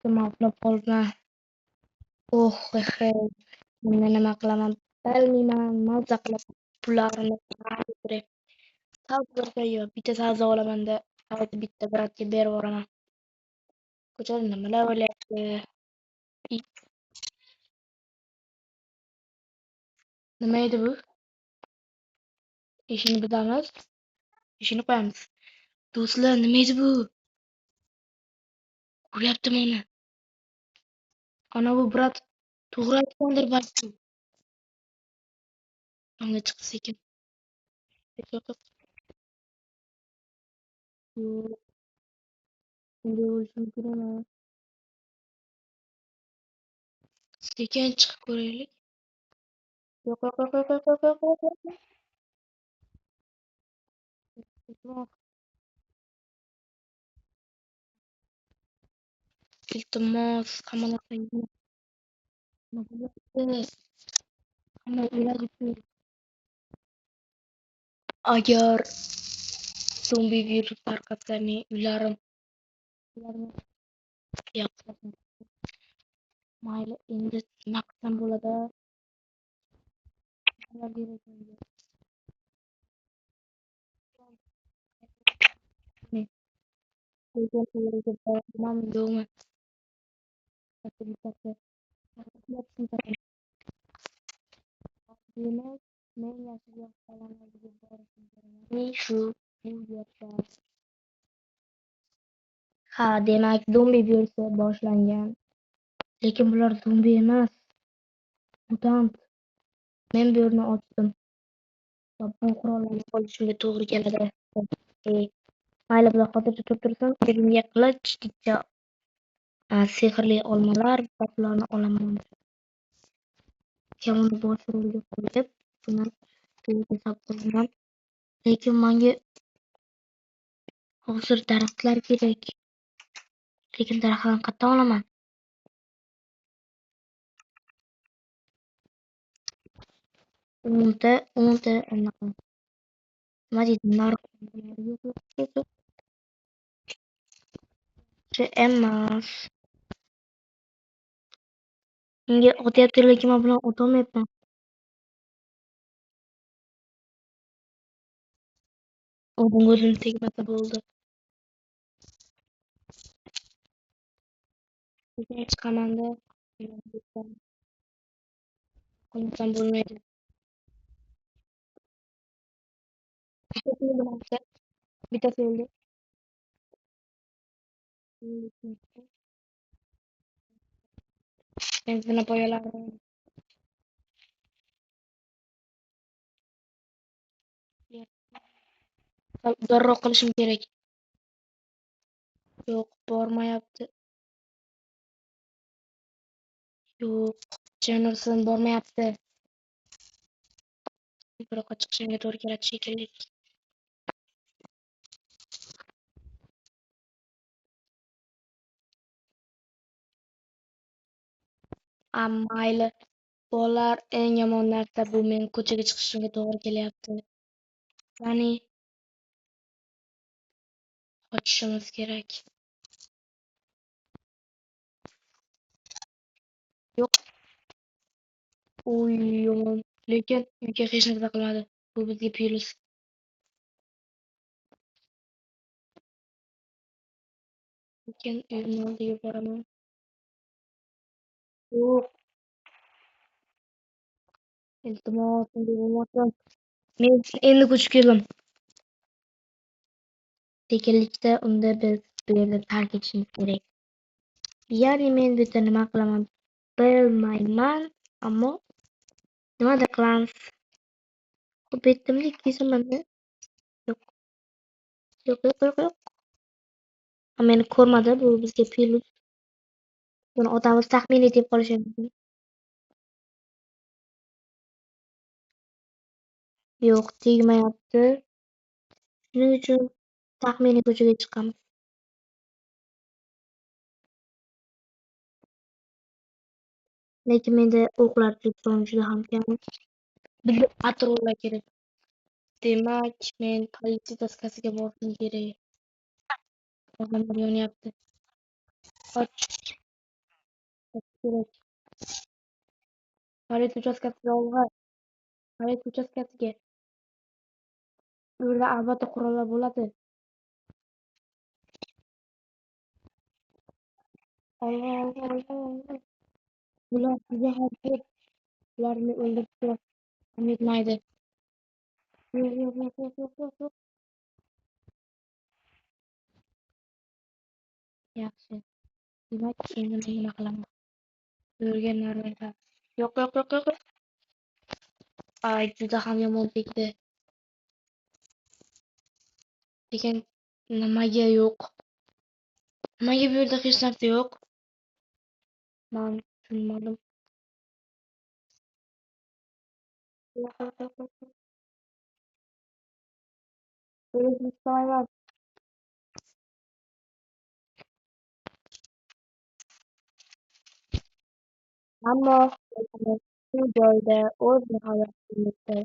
Nima uxlab qolibman. He. Endi nima qilaman bilmayman. Maza qilib pullarimni kerak. Savdoga yo'q. Bitta savdo olamanda bitta bratga berib yuboraman. Ko'chada nimalar bo'lyapti? Nima edi bu? Ishini bilamiz. Ishini qo'yamiz. Do'stlar, nima edi bu? Ko'ryaptimi uni? Ana bu brat to'g'ri aytgandir balki. Unga chiq sekin. Yo'q, bunday bo'lishi mumkin emas. Sekin chiqib ko'raylik. Yo'q. Iltimos, qamalib qo'ying. Agar zombi virus tarqatsa men ularni yo'qladim. Mayli, endi nima qilsam bo'ladi? Yo'qmi? Demak, men yashil qalampirga borishim kerak. Shu bu yerda. Ha, demak, zombi virusi boshlangan. Lekin bular zombi emas, mutant. Men bu yerni ochdim. Va bu qurollarni qolishimga to'g'ri keladi. Mayli, bular hozircha tursin. Elimga qilich, bitta sehrli olmalar va bularni olaman. Kamonni bosh rolga qo'yib, buni tashlab qo'yaman. Lekin menga hozir daraxtlar kerak. Lekin daraxtlarni qayerdan olaman? O'nta anaqa. Nima deydi? Narx yo'q. Emas. Menga otyapti, lekin men bilan o'tolmayapman. Bunga o'zim tegmasa bo'ldi. Chiqamanda qo'ymasam bo'lmaydi. Bittasi o'ldi. Benzina poyalari. Uzoqroq qilishim kerak. Yo'q, bormayapti. Yo'q, Jennerson bormayapti. Biroq chiqishimga to'g'ri keladi shekilli. Mayli. Bolalar, eng yomon narsa bu men ko'chaga chiqishimga to'g'ri kelyapti. Ya'ni qochishimiz kerak. Yo'q. Yomon. Lekin uyga hech narsa qilmadi. Bu bizga virus. Lekin uyimni oldiga boraman. Yo'q. Iltimos, bo'lmasin. Men endi ko'chib keldim. Lekinlikda unda biz bu yerni tark etishimiz kerak. Ya'ni men bu yerda nima qilaman bilmayman, ammo nimadir qilamiz. Betimlik kiyamanmi? Yo'q. Meni ko'rmadi, bu bizga virus. Buni otamiz taxmin etib qolishi mumkin. Yo'q, tegmayapti. Shuning uchun taxminiy ko'chaga chiqamiz. Lekin menda o'qlar juda ham kam. Bizga patrullar kerak. Demak, men politsiya daskasiga borishim kerak. Odamlar yonyapti. Qoch. kerak. Politsiya uchastkasiga olg'a. Politsiya uchastkasiga. Bu yerda albatta qurollar bo'ladi. Olg'a. Bular juda ham ko'p. Ularni o'ldirishga ham yetmaydi. Yo'q. Yaxshi. Demak, endi men nima qilaman? Bu yerga narvaylar. Yo'q. Ay, juda ham yomon tegdi. Lekin nimaga yo'q? Nimaga bu yerda hech narsa yo'q? Men tushunmadim. Yo'q. O'zim istamayman. Ammo shu joyda o'z nihoyasida